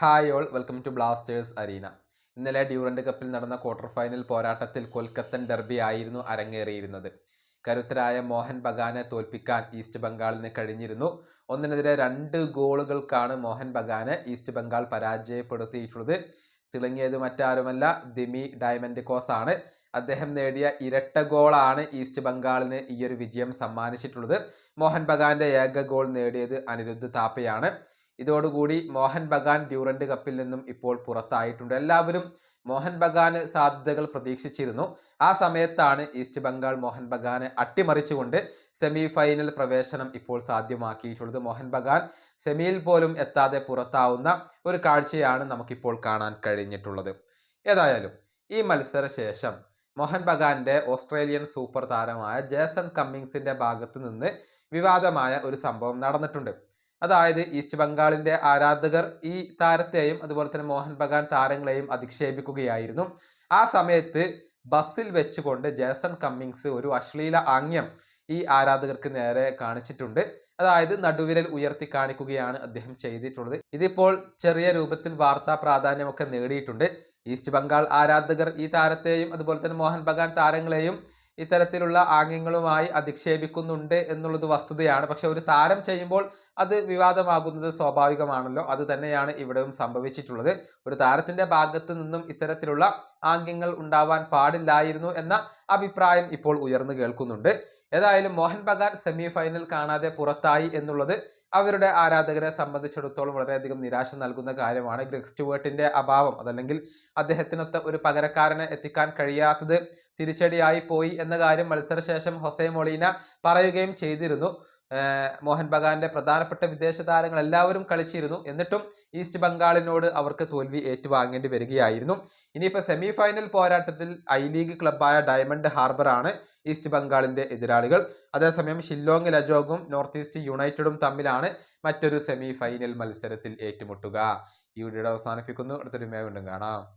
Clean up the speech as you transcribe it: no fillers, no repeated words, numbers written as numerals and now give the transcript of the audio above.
Hi all, welcome to Blasters Arena. ഇന്നലെ Durand കപ്പിൽ നടന്ന ക്വാർട്ടർ ഫൈനൽ പോരാട്ടത്തിൽ കൊൽക്കത്തൻ ഡെർബി ആയിരുന്നു അരങ്ങേറിയിരുന്നത്. കരുത്തരായ മോഹൻ ബഗാനെ തോൽപ്പിക്കാൻ ഈസ്റ്റ് ബംഗാളിന് കഴിഞ്ഞിരുന്നു. 1-2 ഗോളുകൾക്കാണ് മോഹൻ ബഗാനെ ഈസ്റ്റ് ബംഗാൾ പരാജയപ്പെടുത്തിയിട്ടുള്ളത്. തിളങ്ങിയത് മറ്റാരുമല്ല, ദിമി ഡയമൻഡിക്കോസ് ആണ്. അദ്ദേഹം നേടിയ ഇരട്ട ഗോളാണ് ഈസ്റ്റ് ബംഗാളിന് ഈയൊരു വിജയം സമ്മാനിച്ചിട്ടുള്ളത്. മോഹൻ ബഗാന്റെ ഏക ഗോൾ നേടിയത് അനിരുദ്ധ് താപ്പയാണ്. ഇതോടുകൂടി മോഹൻ ബഗാൻ ഡ്യൂറന്റ് കപ്പിൽ നിന്നും ഇപ്പോൾ പുറത്തായിട്ടുണ്ട്. എല്ലാവരും മോഹൻ ബഗാന് സാധ്യതകൾ പ്രതീക്ഷിച്ചിരുന്നു. ആ സമയത്താണ് ഈസ്റ്റ് ബംഗാൾ മോഹൻ ബഗാനെ അട്ടിമറിച്ചുകൊണ്ട് സെമി ഫൈനൽ പ്രവേശനം ഇപ്പോൾ സാധ്യമാക്കിയിട്ടുള്ളത്. മോഹൻ ബഗാൻ സെമിയിൽ പോലും എത്താതെ പുറത്താവുന്ന ഒരു കാഴ്ചയാണ് നമുക്കിപ്പോൾ കാണാൻ കഴിഞ്ഞിട്ടുള്ളത്. ഏതായാലും ഈ മത്സര ശേഷം മോഹൻ ബഗാന്റെ ഓസ്ട്രേലിയൻ സൂപ്പർ താരമായ ജേസൺ കമ്മിങ്സിന്റെ ഭാഗത്ത് നിന്ന് വിവാദമായ ഒരു സംഭവം നടന്നിട്ടുണ്ട്. അതായത് ഈസ്റ്റ് ബംഗാളിന്റെ ആരാധകർ ഈ താരത്തെയും അതുപോലെ തന്നെ മോഹൻ ബഗാൻ താരങ്ങളെയും അധിക്ഷേപിക്കുകയായിരുന്നു. ആ സമയത്ത് ബസ്സിൽ വെച്ചുകൊണ്ട് ജേസൺ കമ്മിങ്സ് ഒരു അശ്ലീല ആംഗ്യം ഈ ആരാധകർക്ക് നേരെ കാണിച്ചിട്ടുണ്ട്. അതായത് നടുവിരൽ ഉയർത്തി കാണിക്കുകയാണ് അദ്ദേഹം ചെയ്തിട്ടുള്ളത്. ഇതിപ്പോൾ ചെറിയ രൂപത്തിൽ വാർത്താ പ്രാധാന്യമൊക്കെ നേടിയിട്ടുണ്ട്. ഈസ്റ്റ് ബംഗാൾ ആരാധകർ ഈ താരത്തെയും അതുപോലെ തന്നെ മോഹൻ ബഗാൻ താരങ്ങളെയും ഇത്തരത്തിലുള്ള ആംഗ്യങ്ങളുമായി അധിക്ഷേപിക്കുന്നുണ്ട് എന്നുള്ളത് വസ്തുതയാണ്. പക്ഷെ ഒരു താരം ചെയ്യുമ്പോൾ അത് വിവാദമാകുന്നത് സ്വാഭാവികമാണല്ലോ. അത് തന്നെയാണ് ഇവിടെയും സംഭവിച്ചിട്ടുള്ളത്. ഒരു താരത്തിന്റെ ഭാഗത്ത് നിന്നും ഇത്തരത്തിലുള്ള ആംഗ്യങ്ങൾ ഉണ്ടാവാൻ പാടില്ലായിരുന്നു എന്ന അഭിപ്രായം ഇപ്പോൾ ഉയർന്നു കേൾക്കുന്നുണ്ട്. ഏതായാലും മോഹൻ ബഗാൻ സെമി ഫൈനൽ കാണാതെ പുറത്തായി എന്നുള്ളത് അവരുടെ ആരാധകരെ സംബന്ധിച്ചിടത്തോളം വളരെയധികം നിരാശ നൽകുന്ന കാര്യമാണ്. ഗ്രെഗ് സ്റ്റുവർട്ടിന്റെ അഭാവം, അതല്ലെങ്കിൽ അദ്ദേഹത്തിനൊത്ത ഒരു പകരക്കാരനെ എത്തിക്കാൻ കഴിയാത്തത് തിരിച്ചടിയായി പോയി എന്ന കാര്യം മത്സരശേഷം ഹൊസെ മൊളീന പറയുകയും ചെയ്തിരുന്നു. മോഹൻ ബഗാന്റെ പ്രധാനപ്പെട്ട വിദേശ താരങ്ങൾ എല്ലാവരും കളിച്ചിരുന്നു. എന്നിട്ടും ഈസ്റ്റ് ബംഗാളിനോട് അവർക്ക് തോൽവി ഏറ്റുവാങ്ങേണ്ടി വരികയായിരുന്നു. ഇനിയിപ്പോൾ സെമി ഫൈനൽ പോരാട്ടത്തിൽ ഐ ലീഗ് ക്ലബ്ബായ ഡയമണ്ട് ഹാർബർ ആണ് ഈസ്റ്റ് ബംഗാളിന്റെ എതിരാളികൾ. അതേസമയം ഷില്ലോങ് ലജോഗും നോർത്ത് ഈസ്റ്റ് യുണൈറ്റഡും തമ്മിലാണ് മറ്റൊരു സെമി ഫൈനൽ മത്സരത്തിൽ ഏറ്റുമുട്ടുക. ഈ വീഡിയോ അവസാനിപ്പിക്കുന്നു. അടുത്തൊരു വീണ്ടും കാണാം.